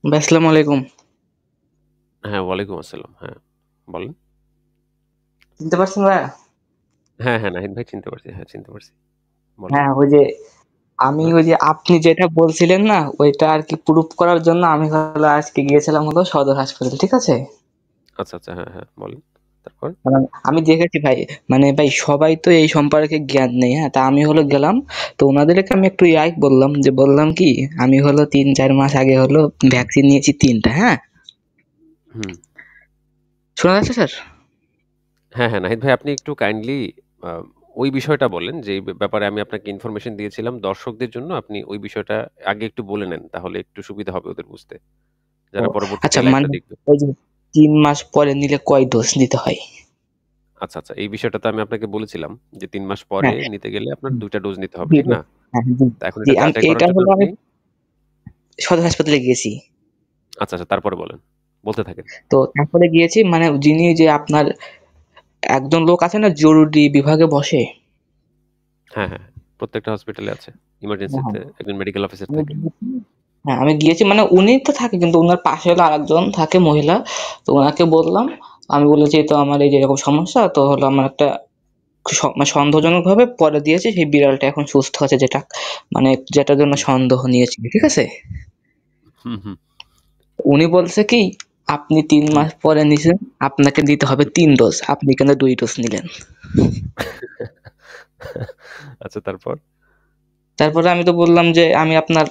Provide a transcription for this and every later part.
ভাই আসসালামু আলাইকুম। হ্যাঁ, ওয়ালাইকুম আসসালাম। হ্যাঁ, বলেন। চিনতে পারছেন ভাইয়া? হ্যাঁ, হ্যাঁ, নাহিদ ভাই চিনতে পারছি। হ্যাঁ, চিনতে পারছি। বলেন। হ্যাঁ, আমি হ্যাঁ, আপনি যেটা বলছিলেন না ওইটা আরকি প্রুফ করার জন্য আমি হলো আজকে গিয়েছিলাম হলো সদর হাসপাতাল, ঠিক আছে? আচ্ছা, আচ্ছা। হ্যাঁ, হ্যাঁ, বলেন। তারপর? কারণ আমি দেখেছি ভাই, ভাই সবাই তো এই সম্পর্কে জ্ঞান নেই, হ্যাঁ? তা আমি হলো গেলাম, তো উনাদেরকে আমি একটু বললাম কি আমি হলো ৩-৪ মাস আগে হলো ভ্যাকসিন নিয়েছি ৩ টা, হ্যাঁ? হুম। শোনা যাচ্ছে স্যার? হ্যাঁ, হ্যাঁ, নাহিদ ভাই আপনি একটু কাইন্ডলি আ ওই বিষয়টা বলেন যে ব্যাপারে আমি আপনাকে ইনফরমেশন দিয়েছিলাম। দর্শকদের জন্য আপনি ওই বিষয়টা আগে একটু বলে নেন। তাহলে একটু সুবিধা হবে ওদের বুঝতে। ও যারা পরবর্তীতে আচ্ছা, এই লাইভটা দেখবে। ওই যে ৩ মাস পরে নিলে কয় ডোজ দিতে হয়? আচ্ছা, আচ্ছা। এই বিষয়টা তো আমি আপনাকে বলেছিলাম যে ৩ মাস পরে হ্যাঁ, নিতে গেলে আপনার হুম, ২ টা ডোজ নিতে হবে। ২ ঠিক ডোজ। না? হ্যাঁ, জি, তো এখন জি, এটা যাচাই করার এইটা জন্য হলো আমি আপনি সদর হাসপাতালে গিয়েছি। আচ্ছা, আচ্ছা। তারপরে বলেন। বলতে থাকেন। তো তারপরে গিয়েছি, যিনি যে আপনার একজন লোক আছে না জরুরি বিভাগে বসে? হ্যাঁ, হ্যাঁ। প্রত্যেকটা হসপিটালে আছে। হ্যাঁ, হ্যাঁ। ইমার্জেন্সিতে একজন মেডিকেল অফিসার আমি থাকে। গিয়েছি, হ্যাঁ, আমি গিয়েছি, উনি তো থাকে কিন্তু উনার পাশে হলো আরেকজন থাকে মহিলা। তো উনাকে বললাম, আমি বলেছি তো আমার এই যে এরকম সমস্যা, তো হলো আমার একটা সন্দেহজনকভাবে পরে দিয়েছে সেই বিড়ালটা এখন সুস্থ আছে, যেটার জন্য হুম, সন্দেহ নিয়েছিল, ঠিক আছে? হুম, হুম, উনি বলছে কি, আপনি ৩ হুম, মাস পরে নিছেন, আপনাকে দিতে হবে হুম। ৩ ডোজ। আপনি কেন ২ ডোজ নিলেন? আচ্ছা তারপর? তারপরে আমি তো বললাম যে আমি আপনার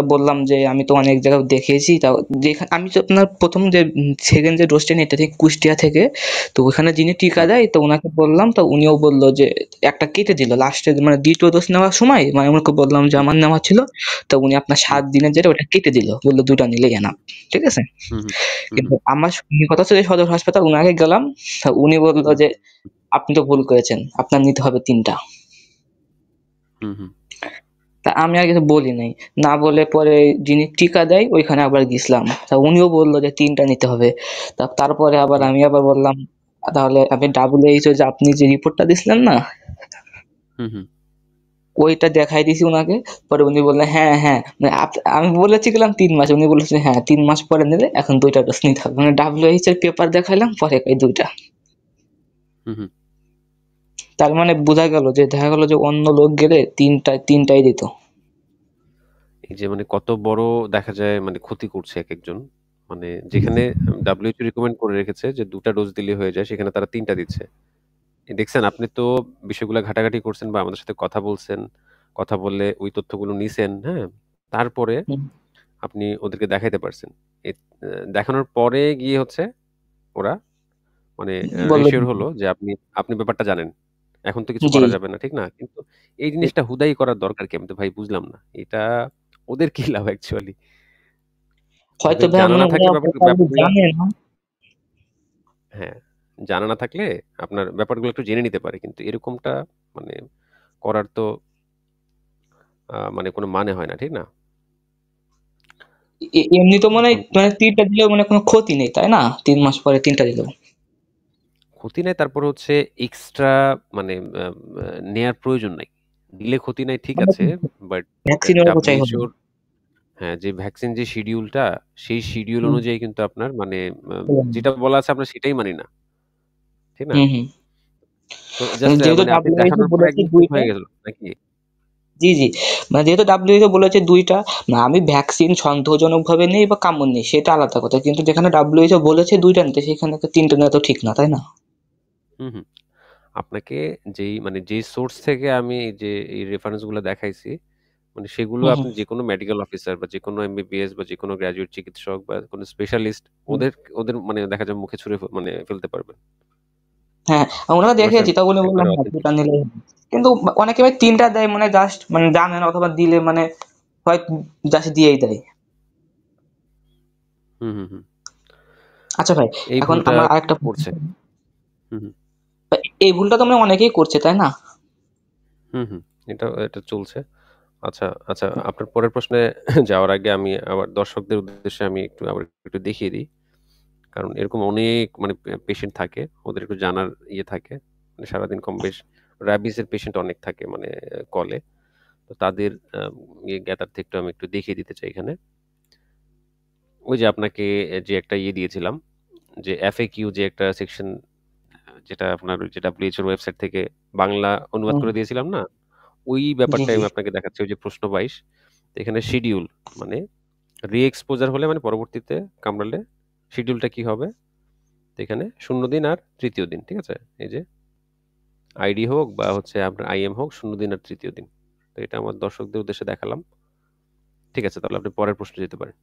বললাম যে আমি তো অনেক জায়গায় দেখিয়েছি, তাও আমি তো আপনার প্রথম যে সেকেন্ড যে ডোজটা নিই এটা ঠিক কুষ্টিয়া থেকে। তো ওখানে যিনি টিকা হুম, দেয় তো ওনাকে বললাম, তো উনিও বলল যে একটা কেটে দিল লাস্টে, দ্বিতীয় ডোজ নেওয়ার সময় ওনাকে বললাম যে হুম, আমার নেওয়া ছিল, তো উনি আপনার হুম, 7 দিনের যেটা ওটা কেটে দিল, বললো 2টা নিলেই এনাফ, ঠিক আছে? হুম, হুম, হুম, কিন্তু আমার কথা হচ্ছে যে সদর হাসপাতাল উনাকে গেলাম, তা উনি বললো হুম, যে আপনি তো ভুল করেছেন, আপনার নিতে হবে 3টা। হুম, হুম, তা আমি আর কিছু বলি নাই। না বলে পরে যিনি টিকা দেয় ওইখানে আবার গেছিলাম। তা উনিও বলল যে ৩ টা নিতে হবে। তারপরে আবার হুম, আমি আবার বললাম, তাহলে আপনি WHO যে আপনি যে রিপোর্টটা দিছিলেন না? হুম, হুম, ওইটা দেখাই দিছি উনাকে। পরে উনি বললেন হ্যাঁ, হ্যাঁ। আমি বলেছিলাম ৩ মাস। উনি বলেছেন হ্যাঁ ৩ মাস পরে নিলে এখন ২ টা ডোজ নিতে হবে। WHO এর পেপার দেখাইলাম, পরে কয় ২ টা। হুম, হুম। তার মানে বোঝা গেল যে দেখা গেল যে অন্য লোক গেলে ৩ টাই দিত। এই যে মানে কত বড় দেখা যায় মানে ক্ষতি করছে একেকজন। মানে যেখানে WHO রিকমেন্ড করে রেখেছে যে ২ টা ডোজ দিলেই হয়ে যায় সেখানে তারা ৩ টা দিচ্ছে। দেখছেন আপনি তো বিষয়গুলো ঘাটাঘাটি করছেন বা আমাদের সাথে কথা বলছেন। কথা বললে ওই তথ্যগুলো নিছেন, হ্যাঁ? তারপরে হুম, আপনি ওদেরকে দেখাইতে পারছেন। এ দেখানোর পরে গিয়ে হচ্ছে ওরা মানে বলল রিঅ্যাসিওর হলো যে আপনি আপনি ব্যাপারটা জানেন। এখন তো কিছু জি। করা যাবে না, ঠিক না? কিন্তু এই জিনিসটা হুদাই করার দরকার কি? আমি তো ভাই বুঝলাম না। এটা ওদের কি লাভ অ্যাকচুয়ালি? হয়তো ওদের ভাইয়া জানা না থাকলে ওরা যদি ব্যাপারগুলা জানে না। হ্যাঁ, জানা না থাকলে আপনার ব্যাপারগুলো একটু জেনে নিতে পারে। কিন্তু এরকমটা মানে করার তো মানে কোনো মানে হয় না, ঠিক না? এমনি তো এখন ৩ টা দিলেও কোনো ক্ষতি নেই, তাই না? ৩ মাস পরে ৩ টা দিলেও। ক্ষতি নাই তারপর হচ্ছে এক্সট্রা মানে আ আ নেয়ার প্রয়োজন নাই। দিলে ক্ষতি নাই ঠিক আছে। বাট ভ্যাকসিনের অপচয় হবে। WHO র হ্যাঁ, যে ভ্যাকসিন যে শিডিউলটা, সেই শিডিউল হুম, অনুযায়ী কিন্তু আপনার মানে হুম, যেটা বলা আছে আমরা সেটাই মানি না। ঠিক না? হুম, হুম। তো জাস্ট যেহেতু মানে আপনি WHO দেখানোর পরে বলেছে একদম ২ চুপ টা, হয়ে গেল নাকি? জি, জি। যেহেতু WHO বলেছে ২ টা, আমি ভ্যাকসিন সন্দেহজনকভাবে নেই বা কামড় নেই সেটা আলাদা কথা। কিন্তু যেখানে WHO বলেছে ২ টা নিতে সেখানে তো ৩ টা নেওয়া তো ঠিক না, তাই না? হুম, হুম। আপনাকে যেই সোর্স থেকে আমি এই যে এই রেফারেন্স গুলো দেখাইছি, মানে সেগুলো হুম, হুম, আপনি যেকোনো মেডিকেল অফিসার বা যেকোনো এমবিবিএস বা যেকোনো গ্র্যাজুয়েট চিকিৎসক বা কোনো স্পেশালিস্ট হুম। ওদের ওদের মানে দেখা যায় মুখে ছুঁড়ে মানে ফেলতে পারবেন। হ্যাঁ, উনাকে বুঝতে পারছেন? দেখিয়েছি তখন উনি বললেন একবারে হ্যাঁ ২ টা অথেন্টিক। নিলেই হবে। কিন্তু অনেকে ভাই ৩ টা দেয় জাস্ট জানে না, অথবা দিলে হয় জাস্ট দিয়েই দেয়। হুম, হুম, হুম। আচ্ছা ভাই, এই এখন ভুলটা আমার আরেকটা করছে। হুম, হুম। এই ভুলটা তো অনেকেই করছে, তাই না? হুম, হুম। এটা চলছে। আচ্ছা, আচ্ছা আপনার পরের প্রশ্নে যাওয়ার আগে আমি আবার দর্শকদের উদ্দেশ্যে আমি আবার একটু দেখিয়ে দিই। কারণ এরকম অনেক মানে পেশেন্ট থাকে। ওদের একটু জানার ইয়ে থাকে। মানে সারাদিন কমবেশ রাবিস এর পেশেন্ট অনেক থাকে মানে কলে। তো তাদের জ্ঞাতার্থে একটু আমি একটু দেখিয়ে দিতে চাই এখানে। ওই যে আপনাকে যে একটা ইয়ে দিয়েছিলাম, যে FAQ যে একটা সেকশন, যেটা আপনার ওই যে WHO এর ওয়েবসাইট থেকে বাংলা অনুবাদ হুম, করে দিয়েছিলাম না? ওই জি, ব্যাপারটাই জি। আমি আপনাকে দেখাচ্ছি। ওই যে প্রশ্ন 22, তো এখানে শিডিউল মানে রি-এক্সপোজার হলে মানে পরবর্তীতে কামড়ালে শিডিউলটা কি হবে? তো এখানে 0 দিন আর 3য় দিন। ঠিক আছে? এই যে আইডি হোক বা হচ্ছে আপনার IM হোক, 0 দিন আর 3য় দিন। তো এটা আমার দর্শকদের উদ্দেশ্যে দেখালাম। ঠিক আছে, তাহলে আপনি পরের প্রশ্নে যেতে পারেন।